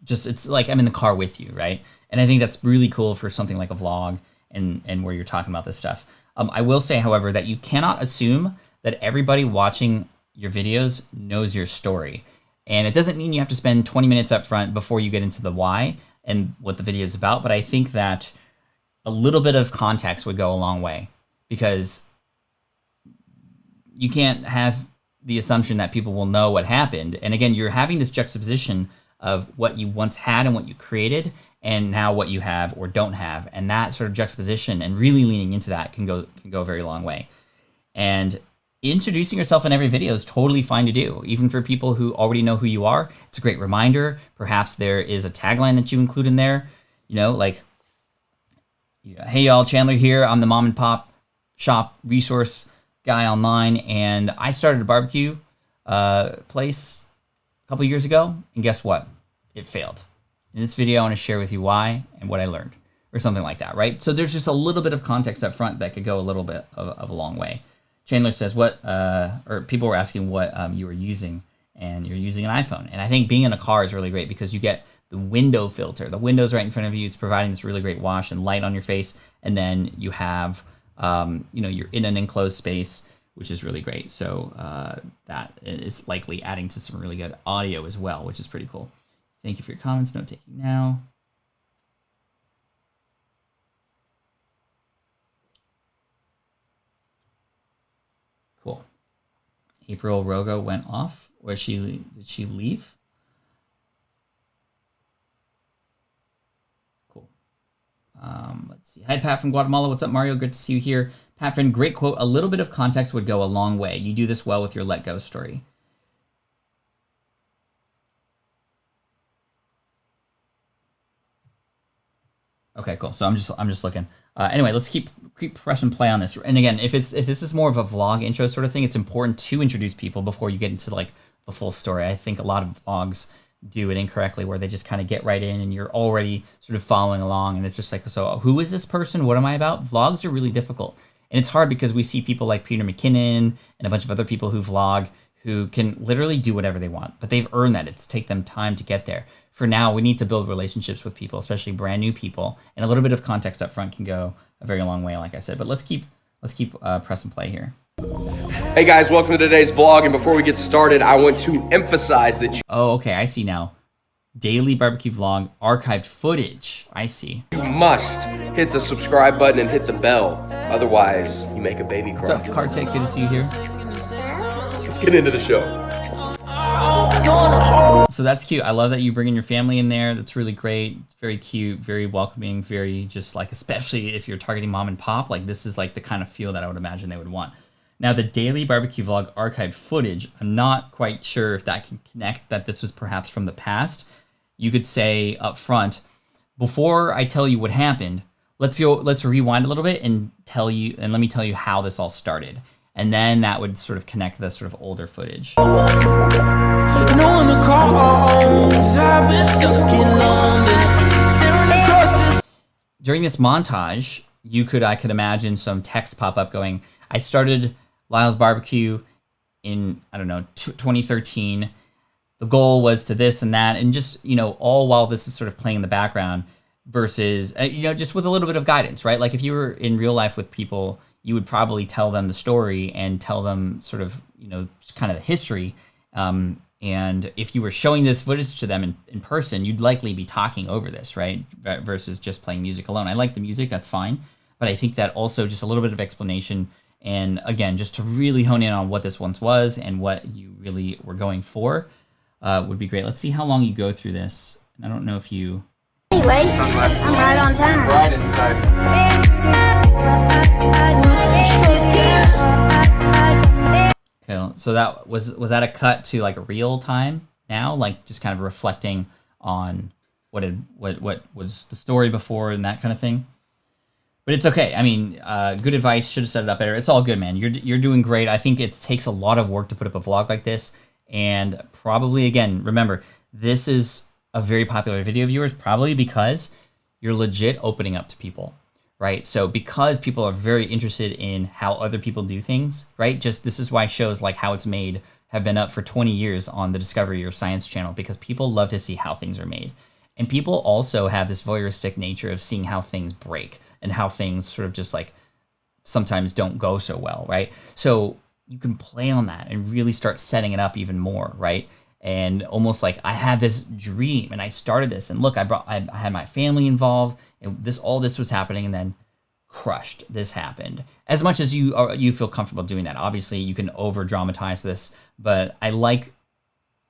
it's like I'm in the car with you, right? And I think that's really cool for something like a vlog and where you're talking about this stuff. I will say, however, that you cannot assume that everybody watching your videos knows your story. And it doesn't mean you have to spend 20 minutes up front before you get into the why and what the video is about, but I think that a little bit of context would go a long way, because you can't have the assumption that people will know what happened. And again, you're having this juxtaposition of what you once had and what you created, and now what you have or don't have. And that sort of juxtaposition and really leaning into that can go a very long way. And introducing yourself in every video is totally fine to do. Even for people who already know who you are, it's a great reminder. Perhaps there is a tagline that you include in there, like, hey y'all, Chandler here. I'm the mom and pop shop resource guy online, and I started a barbecue place a couple years ago, and guess what? It failed. In this video, I want to share with you why and what I learned, or something like that, right? So there's just a little bit of context up front that could go a little bit of a long way. Chandler says or people were asking what you were using, and you're using an iPhone. And I think being in a car is really great because you get the window filter. The window's right in front of you. It's providing this really great wash and light on your face. And then you have, you're in an enclosed space, which is really great. So that is likely adding to some really good audio as well, which is pretty cool. Thank you for your comments. Note taking now. Cool. April Rogo went off. Did she leave? Cool. Let's see. Hi, Pat from Guatemala. What's up, Mario? Good to see you here. Pat friend, great quote. A little bit of context would go a long way. You do this well with your Let Go story. Okay, cool. So I'm just looking. Anyway, let's keep press and play on this. And again, if this is more of a vlog intro sort of thing, it's important to introduce people before you get into like the full story. I think a lot of vlogs do it incorrectly, where they just kind of get right in and you're already sort of following along, and it's just like, so who is this person? What am I about? Vlogs are really difficult, and it's hard because we see people like Peter McKinnon and a bunch of other people who vlog who can literally do whatever they want, but they've earned that. It's take them time to get there. For now, we need to build relationships with people, especially brand new people, and a little bit of context up front can go a very long way, like I said. But let's keep press and play here. Hey guys, welcome to today's vlog, and before we get started, I want to emphasize that Oh, okay, I see now. Daily barbecue vlog, archived footage. I see. you must hit the subscribe button and hit the bell. Otherwise, you make a baby cry. What's up, Kartik? Good to see you here. Let's get into the show. So that's cute. I love that you bring in your family in there. That's really great. It's very cute, very welcoming, very just like, especially if you're targeting mom and pop, like this is like the kind of feel that I would imagine they would want. Now, the daily barbecue vlog archived footage, I'm not quite sure if that can connect, that this was perhaps from the past. You could say up front, before I tell you what happened, let's rewind a little bit and let me tell you how this all started. And then that would sort of connect the sort of older footage. During this montage, I could imagine some text pop up going, I started Lyle's Barbecue in, I don't know, 2013. The goal was to this and that, and just, all while this is sort of playing in the background versus, just with a little bit of guidance, right? Like if you were in real life with people, you would probably tell them the story and tell them sort of, kind of the history. And if you were showing this footage to them in person, you'd likely be talking over this, right? Versus just playing music alone. I like the music, that's fine. But I think that also just a little bit of explanation, and again, just to really hone in on what this once was and what you really were going for would be great. Let's see how long you go through this. I don't know if you... Anyway, I'm right on time. Right inside. Okay, so that was that a cut to like real time now? Like just kind of reflecting on what was the story before and that kind of thing? But it's okay. I mean, good advice. Should have set it up better. It's all good, man. You're doing great. I think it takes a lot of work to put up a vlog like this. And probably, again, remember, this is a very popular video of yours, probably because you're legit opening up to people, right? So because people are very interested in how other people do things, right? Just this is why shows like How It's Made have been up for 20 years on the Discovery or Science Channel, because people love to see how things are made. And people also have this voyeuristic nature of seeing how things break and how things sort of just like sometimes don't go so well, right? So you can play on that and really start setting it up even more, right? And almost like I had this dream and I started this, and look, I had my family involved, and all this was happening, and then crushed. This happened. As much as you feel comfortable doing that, obviously you can over dramatize this, but I like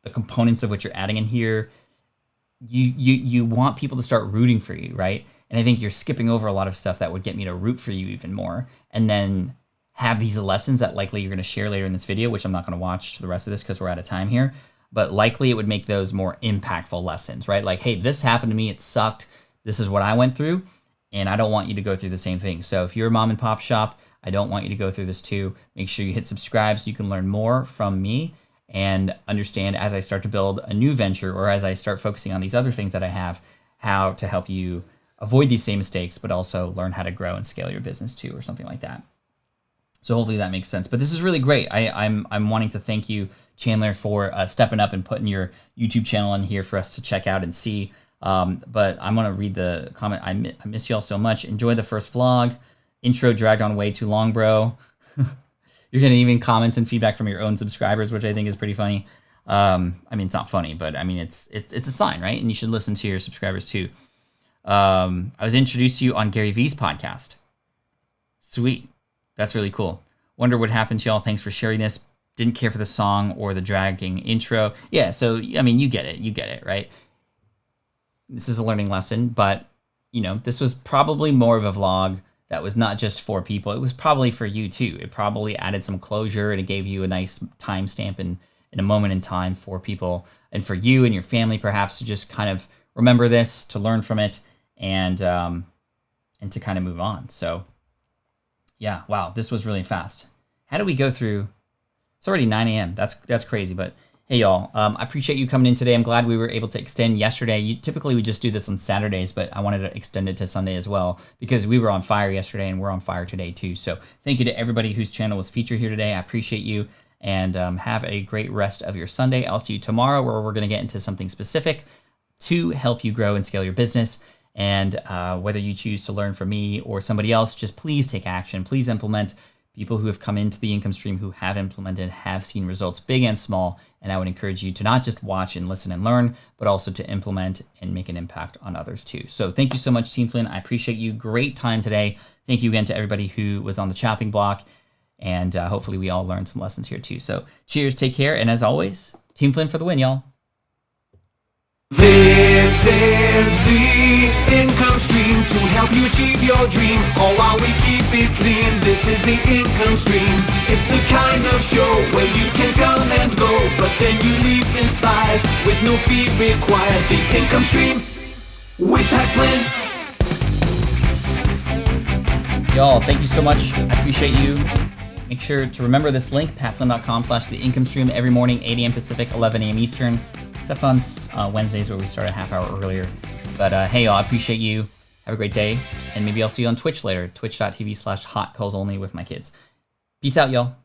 the components of what you're adding in here. You want people to start rooting for you, right? And I think you're skipping over a lot of stuff that would get me to root for you even more, and then have these lessons that likely you're going to share later in this video, which I'm not going to watch the rest of this because we're out of time here. But likely it would make those more impactful lessons, right? Like, hey, this happened to me, it sucked, this is what I went through, and I don't want you to go through the same thing. So if you're a mom and pop shop, I don't want you to go through this too. Make sure you hit subscribe so you can learn more from me and understand as I start to build a new venture, or as I start focusing on these other things that I have, how to help you avoid these same mistakes, but also learn how to grow and scale your business too, or something like that. So hopefully that makes sense. But this is really great. I'm wanting to thank you, Chandler, for stepping up and putting your YouTube channel in here for us to check out and see. But I'm going to read the comment. I miss y'all so much. Enjoy the first vlog. Intro dragged on way too long, bro. You're getting even comments and feedback from your own subscribers, which I think is pretty funny. I mean, it's not funny, but I mean, it's a sign, right? And you should listen to your subscribers too. I was introduced to you on Gary Vee's podcast. Sweet. That's really cool. Wonder what happened to y'all. Thanks for sharing this. Didn't care for the song or the dragging intro. Yeah, so, I mean, you get it, right? This is a learning lesson, but, this was probably more of a vlog that was not just for people. It was probably for you, too. It probably added some closure, and it gave you a nice timestamp in a moment in time for people, and for you and your family, perhaps, to just kind of remember this, to learn from it, and to kind of move on. So, yeah, wow, this was really fast. How do we go through? It's already 9 a.m. That's crazy, but hey, y'all, I appreciate you coming in today. I'm glad we were able to extend yesterday. Typically, we just do this on Saturdays, but I wanted to extend it to Sunday as well because we were on fire yesterday and we're on fire today too. So thank you to everybody whose channel was featured here today. I appreciate you, and have a great rest of your Sunday. I'll see you tomorrow, where we're going to get into something specific to help you grow and scale your business. And whether you choose to learn from me or somebody else, just please take action. Please implement. people who have come into the income stream, who have implemented, have seen results big and small. And I would encourage you to not just watch and listen and learn, but also to implement and make an impact on others too. So thank you so much, Team Flynn. I appreciate you. Great time today. Thank you again to everybody who was on the chopping block. And hopefully we all learned some lessons here too. So cheers, take care. And as always, Team Flynn for the win, y'all. This is the income stream to help you achieve your dream, all while we keep it clean. This is the income stream. It's the kind of show where you can come and go, but then you leave inspired with no fee required. The income stream with Pat Flynn. Y'all, thank you so much. I appreciate you. Make sure to remember this link, patflynn.com/theincomestream, every morning, 8 a.m. Pacific, 11 a.m. Eastern. Except on Wednesdays where we start a half hour earlier. But hey, y'all, I appreciate you. Have a great day. And maybe I'll see you on Twitch later. Twitch.tv/hotcallsonly with my kids. Peace out, y'all.